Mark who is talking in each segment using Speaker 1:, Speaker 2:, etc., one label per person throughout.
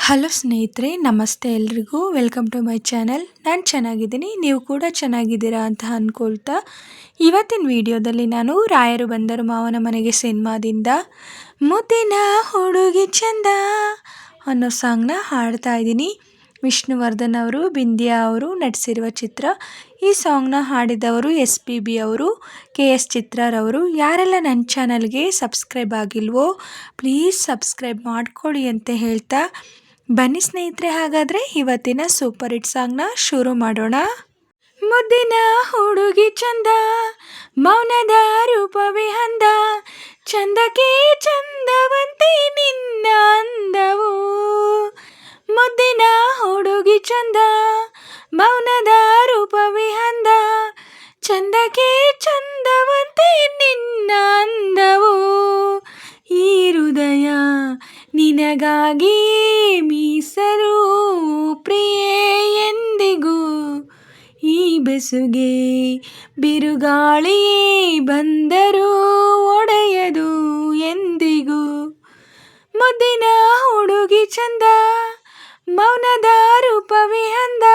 Speaker 1: Hello ಸ್ನೇಹಿತರೆ, ನಮಸ್ತೆ ಎಲ್ರಿಗೂ. Welcome to my channel. ನಾನು ಚೆನ್ನಾಗಿದ್ದೀನಿ, ನೀವು ಕೂಡ ಚೆನ್ನಾಗಿದ್ದೀರಾ ಅಂತ ಅಂದ್ಕೊಳ್ತಾ ಇವತ್ತಿನ ವಿಡಿಯೋದಲ್ಲಿ ನಾನು ರಾಯರು ಬಂದರು ಮಾವನ ಮನೆಗೆ ಸಿನಿಮಾದಿಂದ ಮುದ್ದಿನ ಹುಡುಗಿ ಚಂದ ಅನ್ನೋ ಸಾಂಗ್ನ ಹಾಡ್ತಾ ಇದ್ದೀನಿ. ವಿಷ್ಣುವರ್ಧನ್ ಅವರು, ಬಿಂದ್ಯಾ ಅವರು ನಟಿಸಿರುವ ಚಿತ್ರ. ಈ ಸಾಂಗ್ನ ಹಾಡಿದವರು SPB ಅವರು, KS ಚಿತ್ರರವರು. ಯಾರೆಲ್ಲ ನನ್ನ ಚಾನಲ್ಗೆ ಸಬ್ಸ್ಕ್ರೈಬ್ ಆಗಿಲ್ವೋ ಪ್ಲೀಸ್ ಸಬ್ಸ್ಕ್ರೈಬ್ ಮಾಡ್ಕೊಳ್ಳಿ ಅಂತ ಹೇಳ್ತಾ ಬನ್ನಿ ಸ್ನೇಹಿತರೆ, ಹಾಗಾದರೆ ಇವತ್ತಿನ ಸೂಪರ್ ಹಿಟ್ ಸಾಂಗ್ನ ಶುರು ಮಾಡೋಣ. ಮುದ್ದಿನ ಹುಡುಗಿ ಚಂದ, ಮೌನದ ರೂಪವೇ ಅಂದ, ಚಂದಕ್ಕೆ ಚಂದವಂತೆ ನಿನ್ನ ಅಂದವು. ಮುದ್ದಿನ ಹುಡುಗಿ ಚಂದ, ಮೌನದ ರೂಪವೇ ಅಂದ, ಚಂದಕ್ಕೆ ಚಂದವಂತೆ ನಿನ್ನ ಅಂದವು. ಈ ಹೃದಯ ನಿನಗಾಗಿ ಮೀಸಲು ಪ್ರಿಯೆ ಎಂದಿಗೂ, ಈ ಬೆಸುಗೆ ಬಿರುಗಾಳಿಯೇ ಬಂದರೂ ಒಡೆಯದು ಎಂದಿಗೂ. ಮುದ್ದಿನ ಹುಡುಗಿ ಚಂದ, ಮೌನದ ರೂಪವೇ ಅಂದ,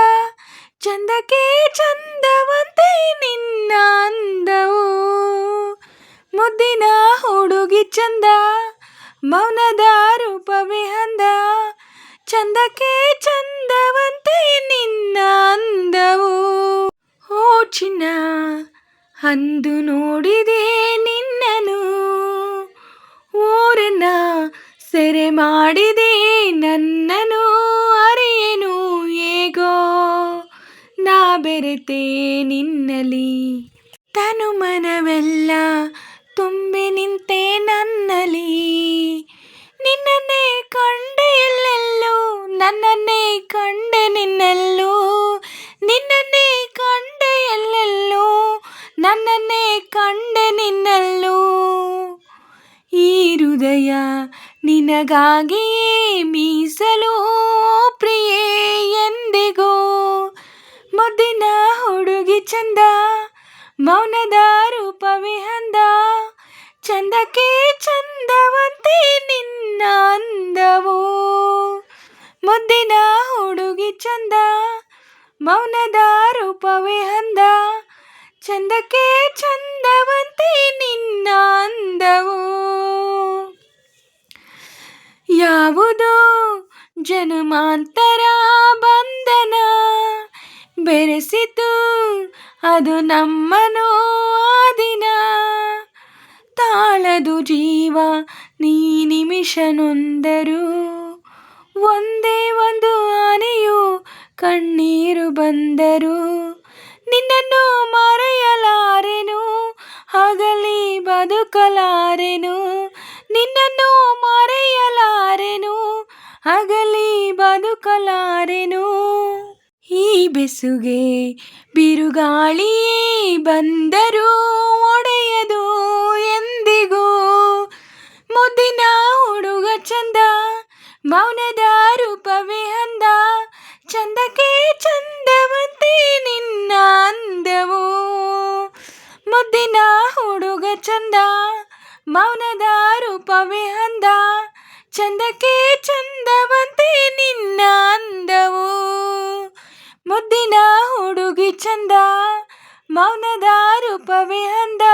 Speaker 1: ಚಂದಕ್ಕೆ ಚಂದವಂತೆ ನಿನ್ನ ಅಂದವು. ಮುದ್ದಿನ ಹುಡುಗಿ ಚಂದ, ಮೌನದ ರೂಪವೇ ಅಂದ, ಚಂದಕ್ಕೆ ಚಂದವಂತೆ ನಿನ್ನ ಅಂದವು. ಓ ಚಿನ್ನ, ಅಂದು ನೋಡಿದೆ ನಿನ್ನನು, ಊರನ್ನ ಸೆರೆ ಮಾಡಿದೆ ನನ್ನನು, ಅರಿಯೇನು ಹೇಗೋ ನಾ ಬೆರೆತೆ ನಿನ್ನಲಿ, ತನು ಮನವೆಲ್ಲ ತುಂಬಿ ನಿಂತೆ ನನ್ನಲಿ. ನಿನ್ನನ್ನೇ ಕಂಡೆ ಎಲ್ಲೆಲ್ಲೂ, ನನ್ನನ್ನೇ ಕಂಡೆ ನಿನ್ನಲ್ಲೂ, ನಿನ್ನನ್ನೇ ಕಂಡೆ ಎಲ್ಲೆಲ್ಲೂ, ನನ್ನನ್ನೇ ಕಂಡೆ ನಿನ್ನಲ್ಲೂ. ಈ ಹೃದಯ ನಿನಗಾಗಿಯೇ ಮೀಸಲು ಪ್ರಿಯೆ ಎಂದಿಗೂ. ಮುದ್ದಿನ ಹುಡುಗಿ ಚಂದ, ಮೌನದ ರೂಪವೇ ಅಂದ, ಚಂದಕ್ಕೆ ಚಂದವಂತೆ ನಿನ್ನ ಅಂದವು. ಮುದ್ದಿನ ಹುಡುಗಿ ಚಂದ, ಮೌನದ ರೂಪವೇ ಅಂದ, ಚಂದಕ್ಕೆ ಚಂದವಂತೆ ನಿನ್ನ ಅಂದವು. ಯಾವುದೋ ಜನುಮಾಂತರ ಬಂಧನ ಬೆರೆಸಿತು, ಅದು ನಮ್ಮನು ಆ ದಿನ. ತಾಳದು ಜೀವ ನೀ ನಿಮಿಷ ನೊಂದರು, ಒಂದೇ ಒಂದು ಆನೆಯು ಕಣ್ಣೀರು ಬಂದರು. ನಿನ್ನನ್ನು ಮರೆಯಲಾರೆನು, ಹಗಲಿ ಬದುಕಲಾರೆನು, ನಿನ್ನನ್ನು ಮರೆಯಲಾರೆನು, ಹಗಲಿ ಬದುಕಲಾರೆನು. ಈ ಬೆಸುಗೆ ಬಿರುಗಾಳಿಯೇ ಬಂದರೂ ಒಡೆಯದು ಎಂದಿಗೂ. ಮುದ್ದಿನ ಹುಡುಗ ಚಂದ, ಮೌನದ ರೂಪವೇ ಅಂದ, ಚಂದಕ್ಕೆ ಚಂದವಂತೆ ನಿನ್ನ ಅಂದವು. ಮುದ್ದಿನ ಹುಡುಗ ಚಂದ, ಮೌನದ ರೂಪವೇ ಅಂದ, ಚಂದಕ್ಕೆ ಚಂದವಂತೆ ನಿನ್ನ ಅಂದವು. ಮುದ್ದಿನ ಹುಡುಗಿ ಚಂದ, ಮೌನದ ರೂಪವೇ ಅಂದ,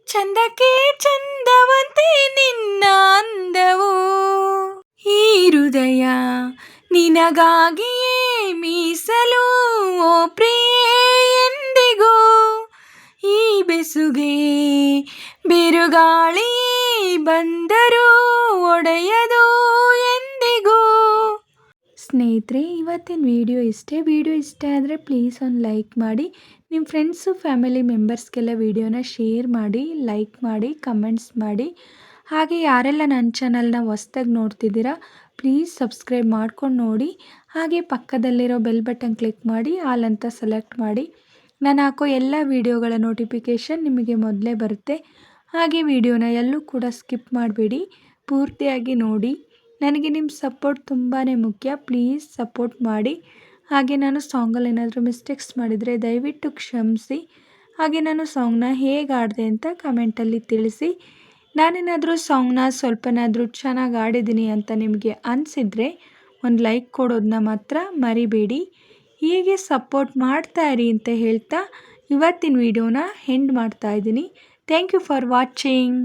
Speaker 1: ಚಂದಕ್ಕೆ ಚಂದವಂತೆ ನಿನ್ನ ಅಂದವು. ಈ ಹೃದಯ ನಿನಗಾಗಿಯೇ ಮೀಸಲು ಓ ಪ್ರಿಯೆ ಎಂದಿಗೂ, ಈ ಬೆಸುಗೆ ಬಿರುಗಾಳಿಯೇ ಬಂದರೂ ಒಡೆಯದು ಎಂದಿಗೂ. ಸ್ನೇಹಿತರೆ, ಇವತ್ತಿನ ವಿಡಿಯೋ ಇಷ್ಟೇ. ವಿಡಿಯೋ ಇಷ್ಟ ಆದರೆ ಪ್ಲೀಸ್ ಒಂದು ಲೈಕ್ ಮಾಡಿ, ನಿಮ್ಮ ಫ್ರೆಂಡ್ಸು ಫ್ಯಾಮಿಲಿ ಮೆಂಬರ್ಸ್ಗೆಲ್ಲ ವಿಡಿಯೋನ ಶೇರ್ ಮಾಡಿ, ಲೈಕ್ ಮಾಡಿ, ಕಮೆಂಟ್ಸ್ ಮಾಡಿ. ಹಾಗೆ ಯಾರೆಲ್ಲ ನನ್ನ ಚಾನಲ್ನ ಹೊಸ್ದಾಗಿ ನೋಡ್ತಿದ್ದೀರಾ ಪ್ಲೀಸ್ ಸಬ್ಸ್ಕ್ರೈಬ್ ಮಾಡ್ಕೊಂಡು ನೋಡಿ. ಹಾಗೆ ಪಕ್ಕದಲ್ಲಿರೋ ಬೆಲ್ ಬಟನ್ ಕ್ಲಿಕ್ ಮಾಡಿ ಆಲ್ ಅಂತ ಸೆಲೆಕ್ಟ್ ಮಾಡಿ. ನಾನು ಹಾಕೋ ಎಲ್ಲ ವಿಡಿಯೋಗಳ ನೋಟಿಫಿಕೇಷನ್ ನಿಮಗೆ ಮೊದಲೇ ಬರುತ್ತೆ. ಹಾಗೆ ವಿಡಿಯೋನ ಎಲ್ಲೂ ಕೂಡ ಸ್ಕಿಪ್ ಮಾಡಬೇಡಿ, ಪೂರ್ತಿಯಾಗಿ ನೋಡಿ. ನನಗೆ ನಿಮ್ಮ ಸಪೋರ್ಟ್ ತುಂಬಾ ಮುಖ್ಯ, ಪ್ಲೀಸ್ ಸಪೋರ್ಟ್ ಮಾಡಿ. ಹಾಗೆ ನಾನು ಸಾಂಗಲ್ಲಿ ಏನಾದರೂ ಮಿಸ್ಟೇಕ್ಸ್ ಮಾಡಿದರೆ ದಯವಿಟ್ಟು ಕ್ಷಮಿಸಿ. ಹಾಗೆ ನಾನು ಸಾಂಗ್ನ ಹೇಗೆ ಆಡಿದೆ ಅಂತ ಕಮೆಂಟಲ್ಲಿ ತಿಳಿಸಿ. ನಾನೇನಾದರೂ ಸಾಂಗ್ನ ಸ್ವಲ್ಪನಾದರೂ ಚೆನ್ನಾಗಿ ಆಡಿದ್ದೀನಿ ಅಂತ ನಿಮಗೆ ಅನಿಸಿದರೆ ಒಂದು ಲೈಕ್ ಕೊಡೋದನ್ನ ಮಾತ್ರ ಮರಿಬೇಡಿ. ಹೀಗೆ ಸಪೋರ್ಟ್ ಮಾಡ್ತಾ ಇರಿ ಅಂತ ಹೇಳ್ತಾ ಇವತ್ತಿನ ವಿಡಿಯೋನ ಎಂಡ್ ಮಾಡ್ತಾ ಇದ್ದೀನಿ. Thank you for watching.